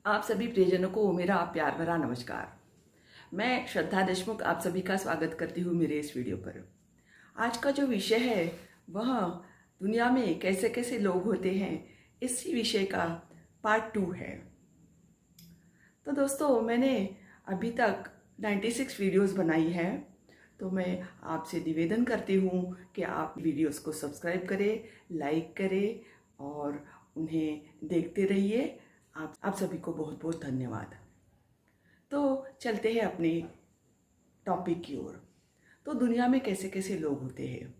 आप सभी प्रियजनों को मेरा प्यार भरा नमस्कार। मैं श्रद्धा देशमुख आप सभी का स्वागत करती हूँ मेरे इस वीडियो पर। आज का जो विषय है वह दुनिया में कैसे कैसे लोग होते हैं, इसी विषय का पार्ट 2 है। तो दोस्तों, मैंने अभी तक 96 वीडियोस बनाई है, तो मैं आपसे निवेदन करती हूँ कि आप वीडियोस को सब्सक्राइब करें, लाइक करें और उन्हें देखते रहिए। आप सभी को बहुत बहुत धन्यवाद। तो चलते हैं अपने टॉपिक की ओर। तो दुनिया में कैसे कैसे लोग होते हैं।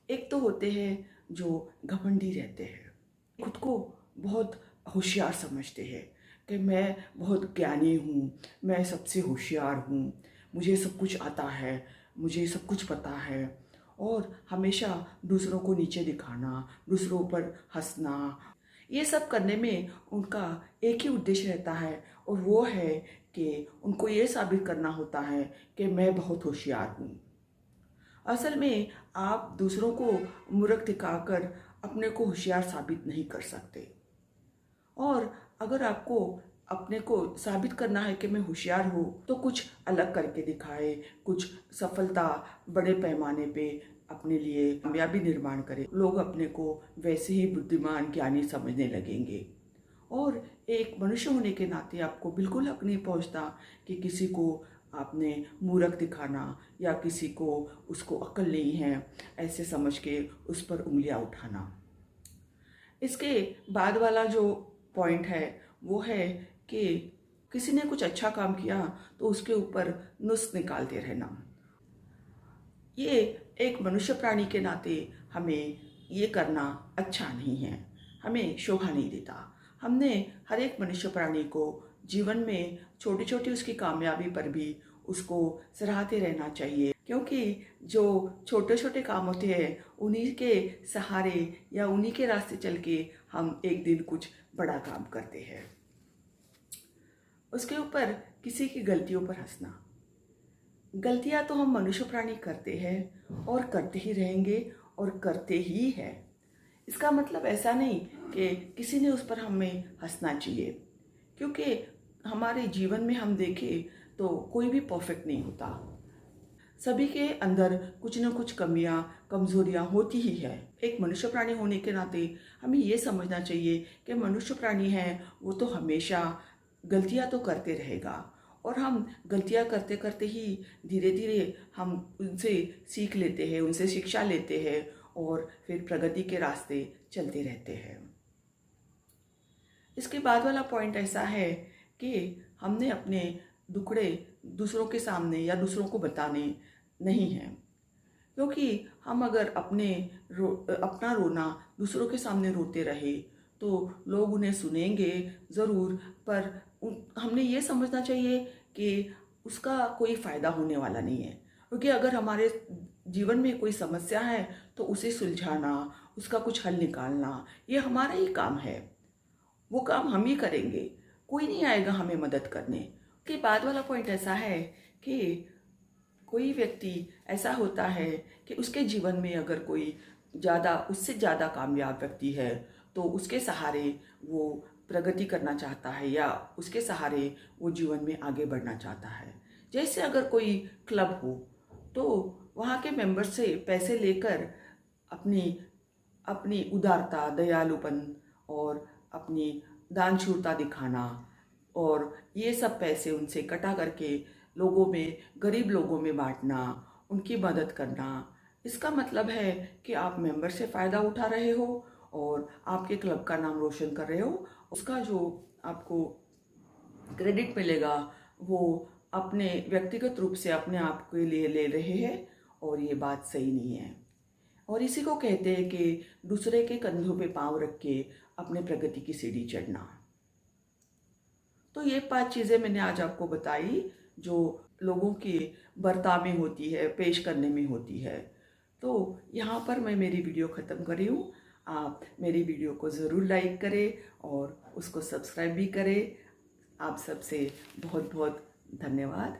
एक तो होते हैं जो घमंडी रहते हैं, खुद को बहुत होशियार समझते हैं कि मैं बहुत ज्ञानी हूँ, मैं सबसे होशियार हूँ, मुझे सब कुछ आता है, मुझे सब कुछ पता है। और हमेशा दूसरों को नीचे दिखाना, दूसरों पर हंसना, ये सब करने में उनका एक ही उद्देश्य रहता है, और वो है कि उनको ये साबित करना होता है कि मैं बहुत होशियार हूँ। असल में आप दूसरों को मूर्ख दिखाकर अपने को होशियार साबित नहीं कर सकते। और अगर आपको अपने को साबित करना है कि मैं होशियार हूँ, तो कुछ अलग करके दिखाए, कुछ सफलता बड़े पैमाने पे अपने लिए कामयाबी निर्माण करे। लोग अपने को वैसे ही बुद्धिमान ज्ञानी समझने लगेंगे। और एक मनुष्य होने के नाते आपको बिल्कुल हक नहीं पहुँचता कि किसी को आपने मूर्ख दिखाना या किसी को उसको अक्ल नहीं है ऐसे समझ के उस पर उंगलियां उठाना। इसके बाद वाला जो पॉइंट है वो है कि किसी ने कुछ अच्छा काम किया तो उसके ऊपर नुस्ख निकालते रहना। ये एक मनुष्य प्राणी के नाते हमें ये करना अच्छा नहीं है, हमें शोभा नहीं देता। हमने हर एक मनुष्य प्राणी को जीवन में छोटी छोटी उसकी कामयाबी पर भी उसको सराहते रहना चाहिए, क्योंकि जो छोटे छोटे काम होते हैं उन्हीं के सहारे या उन्हीं के रास्ते चल के हम एक दिन कुछ बड़ा काम करते हैं। उसके ऊपर किसी की गलतियों पर हंसना। गलतियां तो हम मनुष्य प्राणी करते हैं और करते ही रहेंगे और करते ही हैं। इसका मतलब ऐसा नहीं कि किसी ने उस पर हमें हंसना चाहिए, क्योंकि हमारे जीवन में हम देखें तो कोई भी परफेक्ट नहीं होता। सभी के अंदर कुछ न कुछ कमियां कमजोरियां होती ही है। एक मनुष्य प्राणी होने के नाते हमें ये समझना चाहिए कि मनुष्य प्राणी है वो तो हमेशा गलतियां तो करते रहेगा, और हम गलतियां करते करते ही धीरे धीरे हम उनसे सीख लेते हैं, उनसे शिक्षा लेते हैं और फिर प्रगति के रास्ते चलते रहते हैं। इसके बाद वाला पॉइंट ऐसा है कि हमने अपने दुखड़े दूसरों के सामने या दूसरों को बताने नहीं हैं, क्योंकि हम अगर अपना रोना दूसरों के सामने रोते रहे तो लोग उन्हें सुनेंगे ज़रूर, पर हमने ये समझना चाहिए कि उसका कोई फ़ायदा होने वाला नहीं है। क्योंकि अगर हमारे जीवन में कोई समस्या है तो उसे सुलझाना, उसका कुछ हल निकालना, ये हमारा ही काम है। वो काम हम ही करेंगे, कोई नहीं आएगा हमें मदद करने। उसके बाद वाला पॉइंट ऐसा है कि कोई व्यक्ति ऐसा होता है कि उसके जीवन में अगर कोई उससे ज़्यादा कामयाब व्यक्ति है तो उसके सहारे वो प्रगति करना चाहता है या उसके सहारे वो जीवन में आगे बढ़ना चाहता है। जैसे अगर कोई क्लब हो तो वहाँ के मेंबर से पैसे लेकर अपनी अपनी उदारता, दयालुपन और अपनी दानशूरता दिखाना, और ये सब पैसे उनसे इकट्ठा करके लोगों में, गरीब लोगों में बांटना, उनकी मदद करना। इसका मतलब है कि आप मेंबर से फ़ायदा उठा रहे हो और आपके क्लब का नाम रोशन कर रहे हो। उसका जो आपको क्रेडिट मिलेगा वो अपने व्यक्तिगत रूप से अपने आप के लिए ले रहे हैं, और ये बात सही नहीं है। और इसी को कहते हैं कि दूसरे के कंधों पे पांव रख के अपने प्रगति की सीढ़ी चढ़ना। तो ये 5 चीज़ें मैंने आज आपको बताई जो लोगों के बर्ताव में होती है, पेश करने में होती है। तो यहाँ पर मैं मेरी वीडियो ख़त्म कर रही हूँ। आप मेरी वीडियो को ज़रूर लाइक करें और उसको सब्सक्राइब भी करें। आप सबसे बहुत बहुत धन्यवाद।